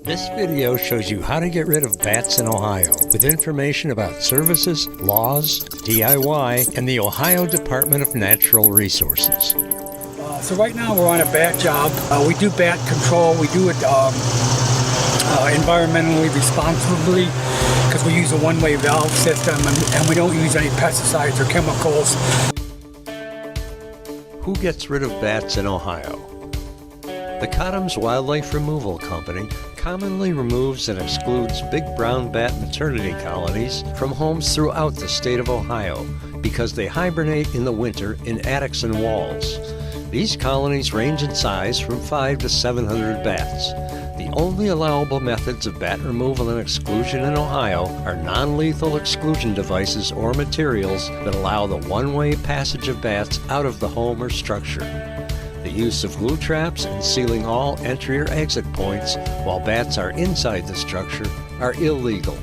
This video shows you how to get rid of bats in Ohio with information about services, laws, DIY, and the Ohio Department of Natural Resources. So right now we're on a bat job. We do bat control. We do it environmentally responsibly because we use a one-way valve system and we don't use any pesticides or chemicals. Who gets rid of bats in Ohio? The Cottom's Wildlife Removal Company commonly removes and excludes big brown bat maternity colonies from homes throughout the state of Ohio because they hibernate in the winter in attics and walls. These colonies range in size from 500 to 700 bats. The only allowable methods of bat removal and exclusion in Ohio are non-lethal exclusion devices or materials that allow the one-way passage of bats out of the home or structure. The use of glue traps and sealing all entry or exit points while bats are inside the structure are illegal.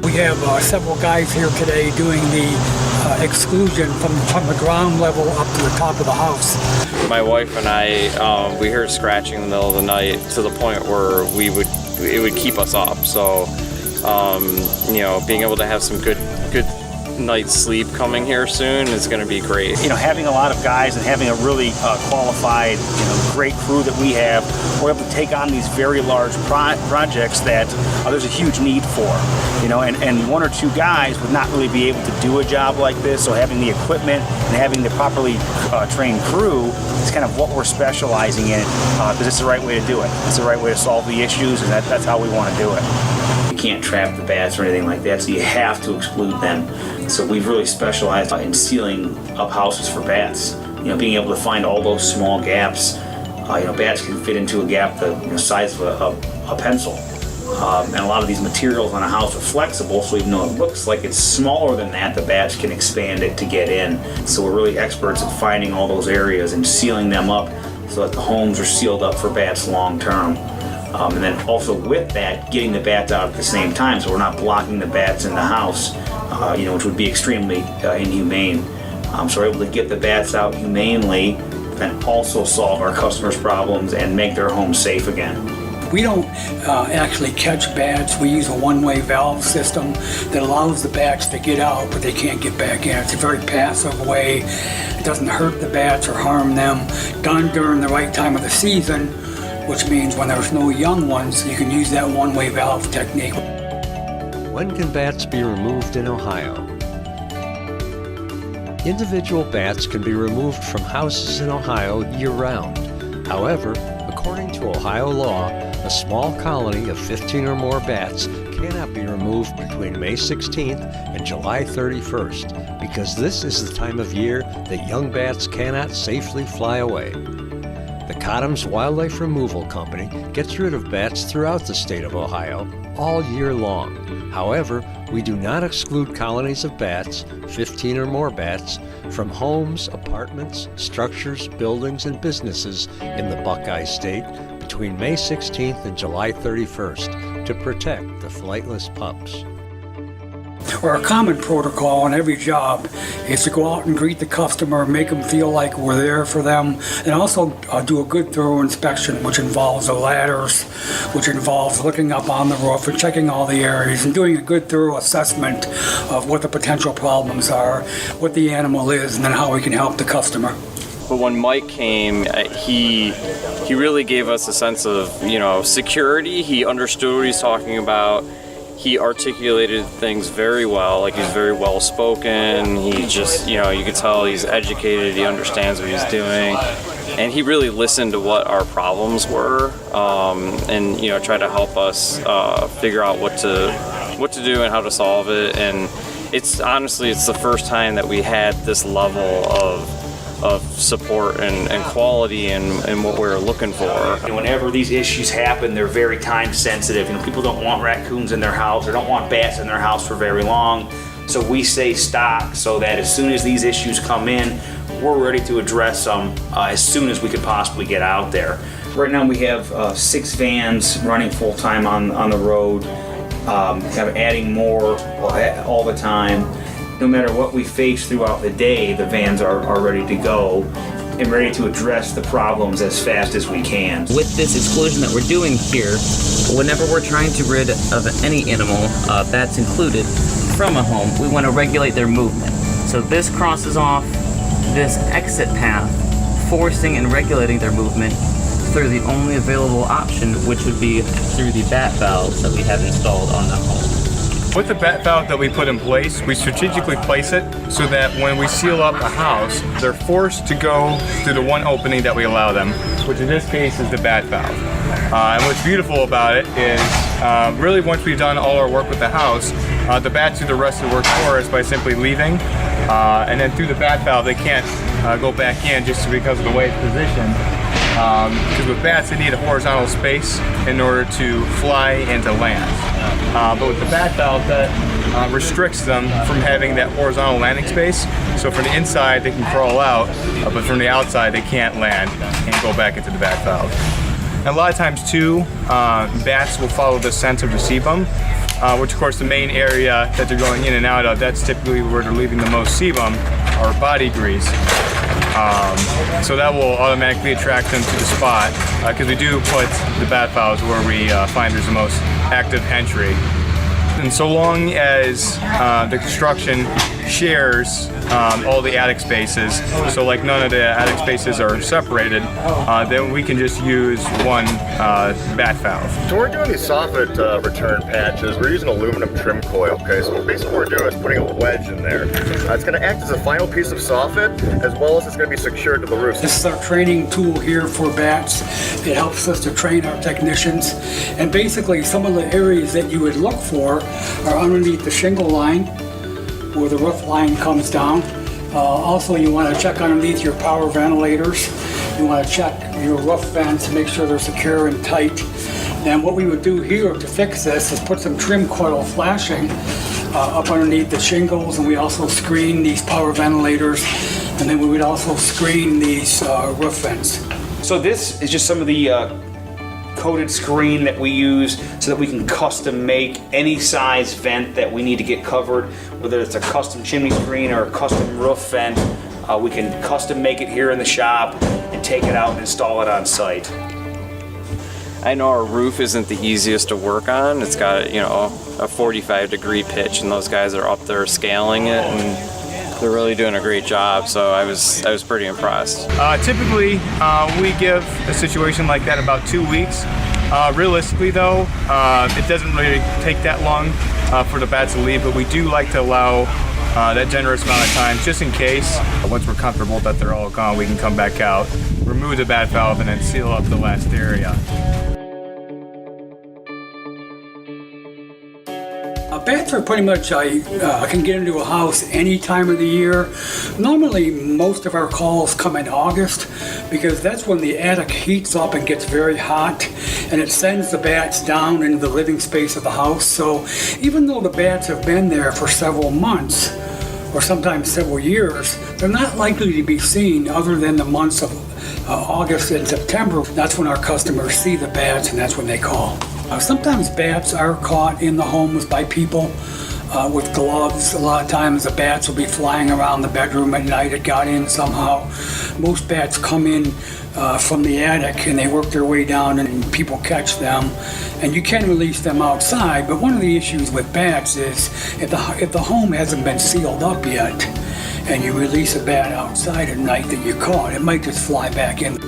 We have several guys here today doing the exclusion from the ground level up to the top of the house. My wife and I, we heard scratching in the middle of the night to the point where it would keep us up. So, being able to have some good night's sleep coming here soon is going to be great. Having a lot of guys and having a really qualified, great crew that we have, we're able to take on these very large projects that there's a huge need for. And one or two guys would not really be able to do a job like this. So having the equipment and having the properly trained crew is kind of what we're specializing in because it's the right way to do it. It's the right way to solve the issues, and that's how we want to do it. You can't trap the bats or anything like that, so you have to exclude them. So we've really specialized in sealing up houses for bats. Being able to find all those small gaps. Bats can fit into a gap the size of a pencil. And a lot of these materials on a house are flexible, so even though it looks like it's smaller than that, the bats can expand it to get in. So we're really experts at finding all those areas and sealing them up so that the homes are sealed up for bats long term. And then also with that, getting the bats out at the same time, so we're not blocking the bats in the house, which would be extremely inhumane. So we're able to get the bats out humanely, and also solve our customers' problems and make their homes safe again. We don't actually catch bats. We use a one-way valve system that allows the bats to get out, but they can't get back in. It's a very passive way. It doesn't hurt the bats or harm them. Done during the right time of the season, which means when there's no young ones, you can use that one-way valve technique. When can bats be removed in Ohio? Individual bats can be removed from houses in Ohio year-round. However, according to Ohio law, a small colony of 15 or more bats cannot be removed between May 16th and July 31st because this is the time of year that young bats cannot safely fly away. The Cottom's Wildlife Removal Company gets rid of bats throughout the state of Ohio all year long. However, we do not exclude colonies of bats, 15 or more bats, from homes, apartments, structures, buildings, and businesses in the Buckeye State between May 16th and July 31st to protect the flightless pups. Our common protocol on every job is to go out and greet the customer, make them feel like we're there for them, and also do a good thorough inspection, which involves the ladders, which involves looking up on the roof and checking all the areas and doing a good thorough assessment of what the potential problems are, what the animal is, and then how we can help the customer. But when Mike came, he really gave us a sense of, security. He understood what he's talking about. He articulated things very well, like he's very well spoken. He just, you could tell he's educated, he understands what he's doing. And he really listened to what our problems were and, tried to help us figure out what to do and how to solve it. And it's the first time that we had this level of support and quality and what we're looking for. And whenever these issues happen, they're very time sensitive. People don't want raccoons in their house or don't want bats in their house for very long. So we stay stocked so that as soon as these issues come in, we're ready to address them as soon as we could possibly get out there. Right now we have 6 vans running full time on the road, kind of adding more all the time. no matter what we face throughout the day, the vans are ready to go and ready to address the problems as fast as we can. With this exclusion that we're doing here, whenever we're trying to rid of any animal, bats included, from a home, we want to regulate their movement. So this crosses off this exit path, forcing and regulating their movement through the only available option, which would be through the bat valves that we have installed on the home. With the bat valve that we put in place, we strategically place it so that when we seal up a house, they're forced to go through the one opening that we allow them, which in this case is the bat valve. And what's beautiful about it is really once we've done all our work with the house, the bats do the rest of the work for us by simply leaving. And then through the bat valve, they can't go back in just because of the way it's positioned. Because with bats, they need a horizontal space in order to fly and to land. But with the bat valve, that restricts them from having that horizontal landing space. So from the inside, they can crawl out, but from the outside, they can't land and go back into the bat valve. And a lot of times, too, bats will follow the scent of the sebum, which, of course, the main area that they're going in and out of, that's typically where they're leaving the most sebum, or body grease. So that will automatically attract them to the spot because we do put the bat valves where we find there's the most active entry. And so long as the construction shares all the attic spaces, so like none of the attic spaces are separated, then we can just use one bat valve. So we're doing these soffit return patches. We're using aluminum trim coil, okay? So basically what we're doing is putting a wedge in there. It's going to act as a final piece of soffit, as well as it's going to be secured to the roof. This is our training tool here for bats. It helps us to train our technicians. And basically some of the areas that you would look for are underneath the shingle line, where the roof line comes down. Also, you want to check underneath your power ventilators. You want to check your roof vents to make sure they're secure and tight. And what we would do here to fix this is put some trim coil flashing up underneath the shingles, and we also screen these power ventilators, and then we would also screen these roof vents. So this is just some of the coated screen that we use so that we can custom make any size vent that we need to get covered, whether it's a custom chimney screen or a custom roof vent. We can custom make it here in the shop and take it out and install it on site. I know our roof isn't the easiest to work on. It's got, a 45-degree pitch, and those guys are up there scaling it, and they're really doing a great job. So I was pretty impressed. Typically, we give a situation like that about 2 weeks. Realistically, though, it doesn't really take that long for the bats to leave, but we do like to allow that generous amount of time just in case. Once we're comfortable that they're all gone, we can come back out, remove the bat valve, and then seal up the last area. Bats are pretty much, can get into a house any time of the year. Normally, most of our calls come in August because that's when the attic heats up and gets very hot, and it sends the bats down into the living space of the house. So even though the bats have been there for several months, or sometimes several years, they're not likely to be seen other than the months of August and September. That's when our customers see the bats, and that's when they call. Sometimes bats are caught in the homes by people with gloves. A lot of times the bats will be flying around the bedroom at night. It got in somehow. Most bats come in from the attic and they work their way down, and people catch them. And you can release them outside, but one of the issues with bats is if the home hasn't been sealed up yet and you release a bat outside at night that you caught, it might just fly back in.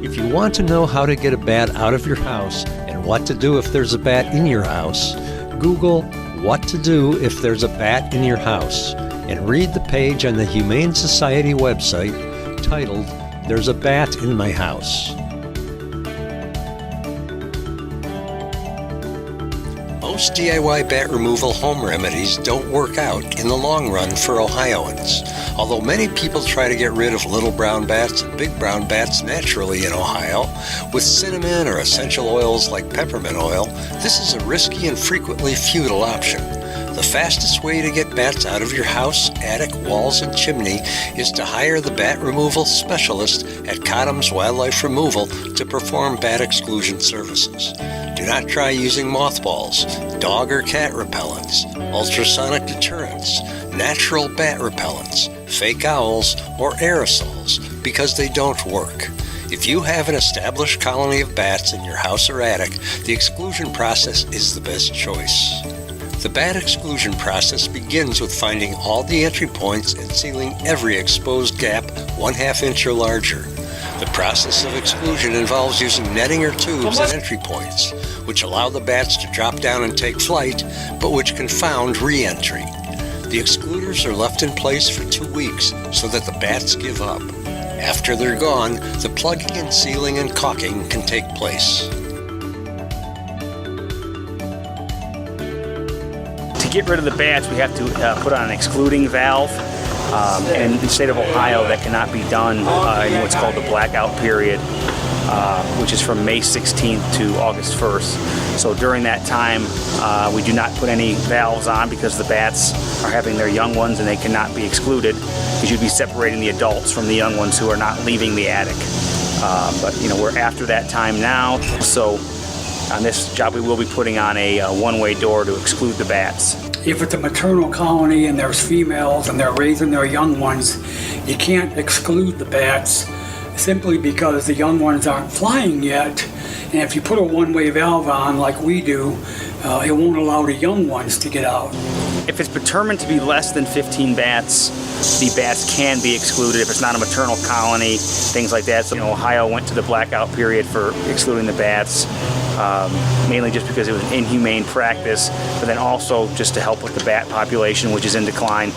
If you want to know how to get a bat out of your house and what to do if there's a bat in your house, Google "what to do if there's a bat in your house" and read the page on the Humane Society website titled "There's a Bat in My House." Most DIY bat removal home remedies don't work out in the long run for Ohioans. Although many people try to get rid of little brown bats and big brown bats naturally in Ohio with cinnamon or essential oils like peppermint oil, this is a risky and frequently futile option. The fastest way to get bats out of your house, attic, walls, and chimney is to hire the bat removal specialist at Cottom's Wildlife Removal to perform bat exclusion services. Do not try using mothballs, dog or cat repellents, ultrasonic deterrents, natural bat repellents, fake owls, or aerosols because they don't work. If you have an established colony of bats in your house or attic, the exclusion process is the best choice. The bat exclusion process begins with finding all the entry points and sealing every exposed gap 1/2 inch or larger. The process of exclusion involves using netting or tubes at entry points, which allow the bats to drop down and take flight, but which confound re-entry. The excluders are left in place for 2 weeks so that the bats give up. After they're gone, the plugging and sealing and caulking can take place. To get rid of the bats, we have to put on an excluding valve. And in the state of Ohio, that cannot be done in what's called the blackout period, which is from May 16th to August 1st. So during that time, we do not put any valves on because the bats are having their young ones and they cannot be excluded, because you'd be separating the adults from the young ones who are not leaving the attic. But we're after that time now, so on this job we will be putting on a one-way door to exclude the bats. If it's a maternal colony and there's females and they're raising their young ones, you can't exclude the bats simply because the young ones aren't flying yet. And if you put a one-way valve on like we do, it won't allow the young ones to get out. If it's determined to be less than 15 bats, the bats can be excluded if it's not a maternal colony, things like that. So Ohio went to the blackout period for excluding the bats, mainly just because it was an inhumane practice, but then also just to help with the bat population, which is in decline,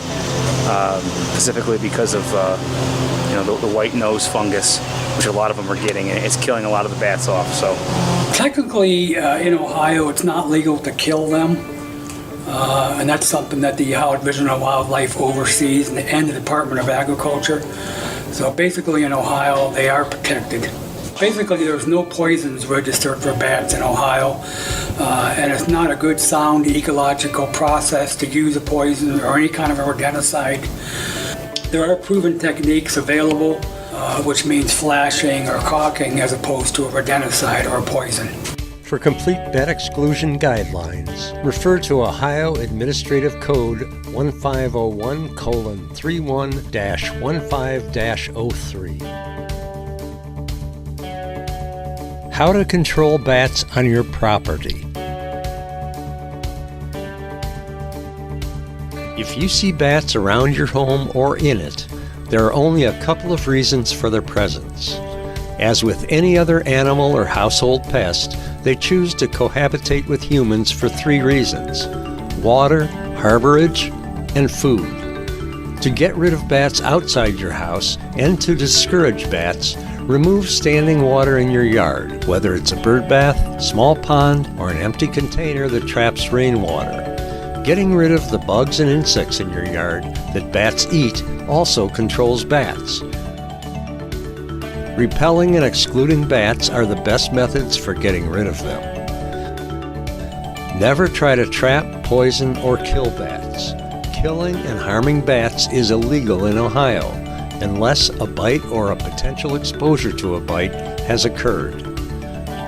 specifically because of the white nose fungus, which a lot of them are getting, and it's killing a lot of the bats off. So technically, in Ohio, it's not legal to kill them. And that's something that the Ohio Division of Wildlife oversees, and the Department of Agriculture. So basically in Ohio, they are protected. Basically, there's no poisons registered for bats in Ohio, and it's not a good sound ecological process to use a poison or any kind of a rodenticide. There are proven techniques available, which means flashing or caulking as opposed to a rodenticide or a poison. For complete bat exclusion guidelines, refer to Ohio Administrative Code 1501:31-15-03. How to control bats on your property. If you see bats around your home or in it, there are only a couple of reasons for their presence. As with any other animal or household pest, they choose to cohabitate with humans for 3 reasons: water, harborage, and food. To get rid of bats outside your house and to discourage bats, remove standing water in your yard, whether it's a bird bath, small pond, or an empty container that traps rainwater. Getting rid of the bugs and insects in your yard that bats eat also controls bats. Repelling and excluding bats are the best methods for getting rid of them. Never try to trap, poison, or kill bats. Killing and harming bats is illegal in Ohio, unless a bite or a potential exposure to a bite has occurred.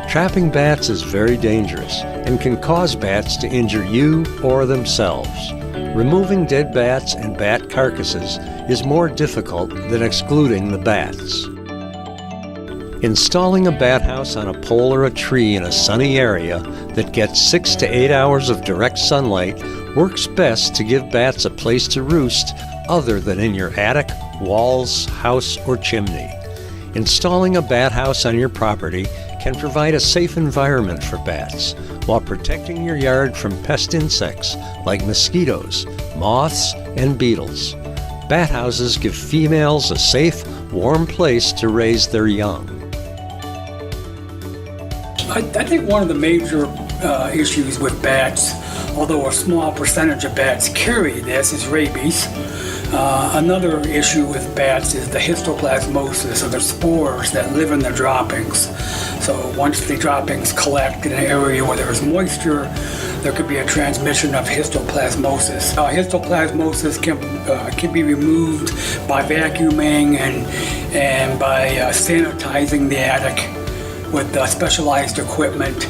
Trapping bats is very dangerous and can cause bats to injure you or themselves. Removing dead bats and bat carcasses is more difficult than excluding the bats. Installing a bat house on a pole or a tree in a sunny area that gets 6 to 8 hours of direct sunlight works best to give bats a place to roost other than in your attic, walls, house, or chimney. Installing a bat house on your property can provide a safe environment for bats while protecting your yard from pest insects like mosquitoes, moths, and beetles. Bat houses give females a safe, warm place to raise their young. I think one of the major issues with bats, although a small percentage of bats carry this, is rabies. Another issue with bats is the histoplasmosis, or the spores that live in the droppings. So once the droppings collect in an area where there's moisture, there could be a transmission of histoplasmosis. Histoplasmosis can be removed by vacuuming and by sanitizing the attic with specialized equipment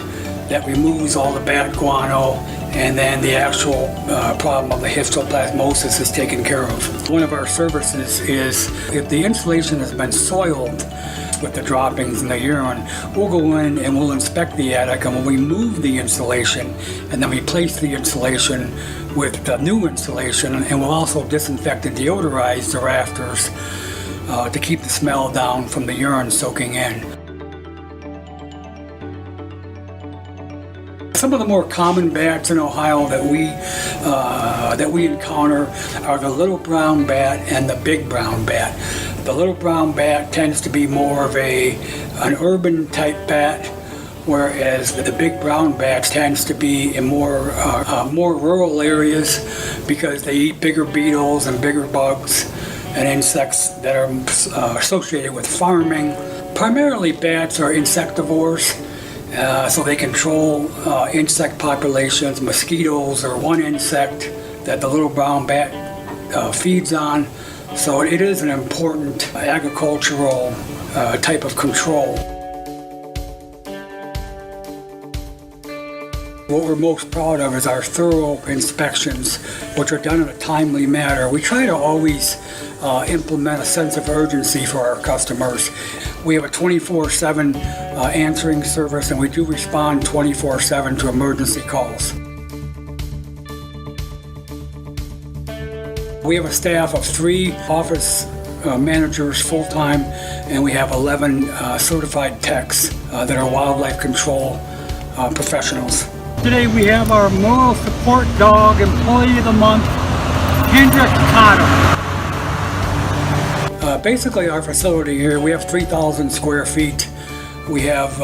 that removes all the bat guano and then the actual problem of the histoplasmosis is taken care of. One of our services is if the insulation has been soiled with the droppings and the urine, we'll go in and we'll inspect the attic, and when we move the insulation and then replace the insulation with the new insulation, and we'll also disinfect and deodorize the rafters to keep the smell down from the urine soaking in. Some of the more common bats in Ohio that we encounter are the little brown bat and the big brown bat. The little brown bat tends to be more of an urban type bat, whereas the big brown bat tends to be in more rural areas because they eat bigger beetles and bigger bugs and insects that are associated with farming. Primarily bats are insectivores. So they control insect populations. Mosquitoes are one insect that the little brown bat feeds on. So it is an important agricultural type of control. What we're most proud of is our thorough inspections, which are done in a timely manner. We try to always implement a sense of urgency for our customers. We have a 24/7 answering service, and we do respond 24/7 to emergency calls. We have a staff of 3 office managers full-time, and we have 11 certified techs that are wildlife control professionals. Today we have our Moral Support Dog Employee of the Month, Mike Cottom. Basically, our facility here, we have 3,000 square feet. We have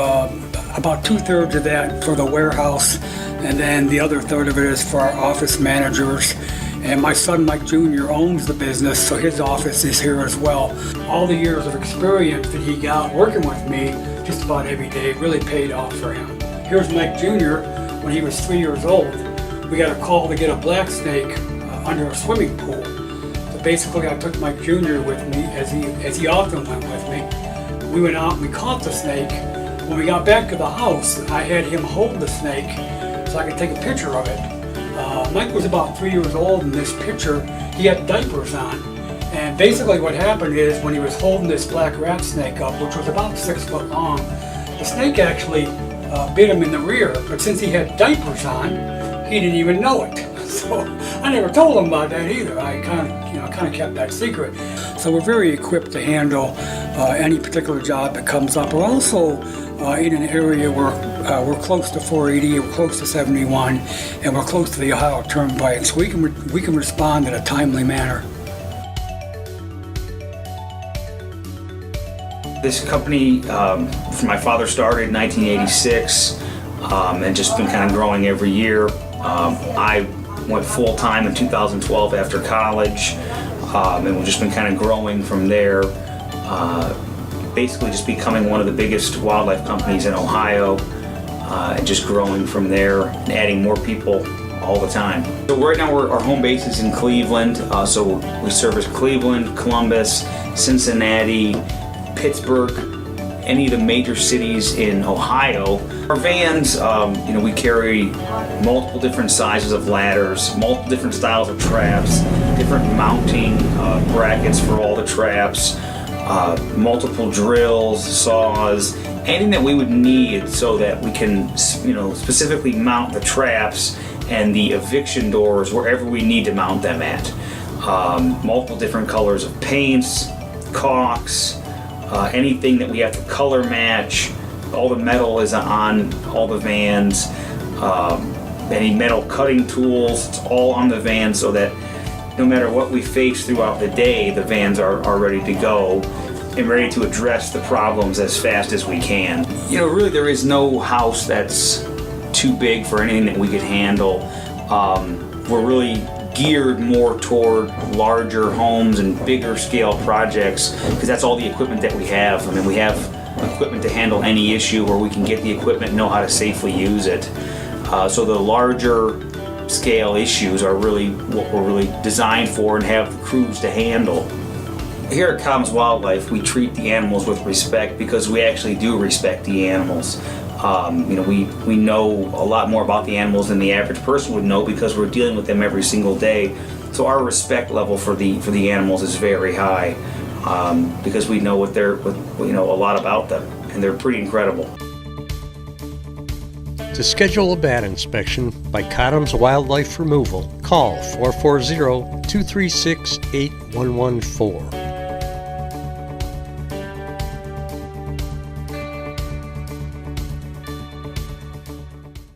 about 2/3 of that for the warehouse, and then the other third of it is for our office managers. And my son, Mike Jr., owns the business, so his office is here as well. All the years of experience that he got working with me just about every day really paid off for him. Here's Mike Jr. When he was 3 years old. We got a call to get a black snake under a swimming pool. Basically, I took Mike Jr. with me, as he often went with me. We went out and we caught the snake. When we got back to the house, I had him hold the snake so I could take a picture of it. Mike was about 3 years old in this picture. He had diapers on. And basically what happened is when he was holding this black rat snake up, which was about 6 foot long, the snake actually bit him in the rear. But since he had diapers on, he didn't even know it. So I never told him about that either. I kind of kept that secret. So we're very equipped to handle any particular job that comes up. We're also in an area where we're close to 480, we're close to 71, and we're close to the Ohio Turnpike, so we can respond in a timely manner. This company, my father started in 1986, and just been kind of growing every year. I went full-time in 2012 after college, and we've just been kind of growing from there. Basically just becoming one of the biggest wildlife companies in Ohio, and just growing from there and adding more people all the time. So right now our home base is in Cleveland, so we service Cleveland, Columbus, Cincinnati, Pittsburgh, any of the major cities in Ohio. Our vans, we carry multiple different sizes of ladders, multiple different styles of traps, different mounting brackets for all the traps, multiple drills, saws, anything that we would need so that we can, specifically mount the traps and the eviction doors wherever we need to mount them at. Multiple different colors of paints, caulks, anything that we have to color match. All the metal is on all the vans. Any metal cutting tools, it's all on the van so that no matter what we face throughout the day, the vans are ready to go and ready to address the problems as fast as we can. Really there is no house that's too big for anything that we could handle. We're really geared more toward larger homes and bigger scale projects because that's all the equipment that we have. I mean, we have equipment to handle any issue, or we can get the equipment and know how to safely use it. So the larger scale issues are really what we're really designed for and have the crews to handle. Here at Cottom's Wildlife, we treat the animals with respect because we actually do respect the animals. We know a lot more about the animals than the average person would know because we're dealing with them every single day. So our respect level for the animals is very high because we know a lot about them, and they're pretty incredible. To schedule a bat inspection by Cottom's Wildlife Removal, call 440-236-8114.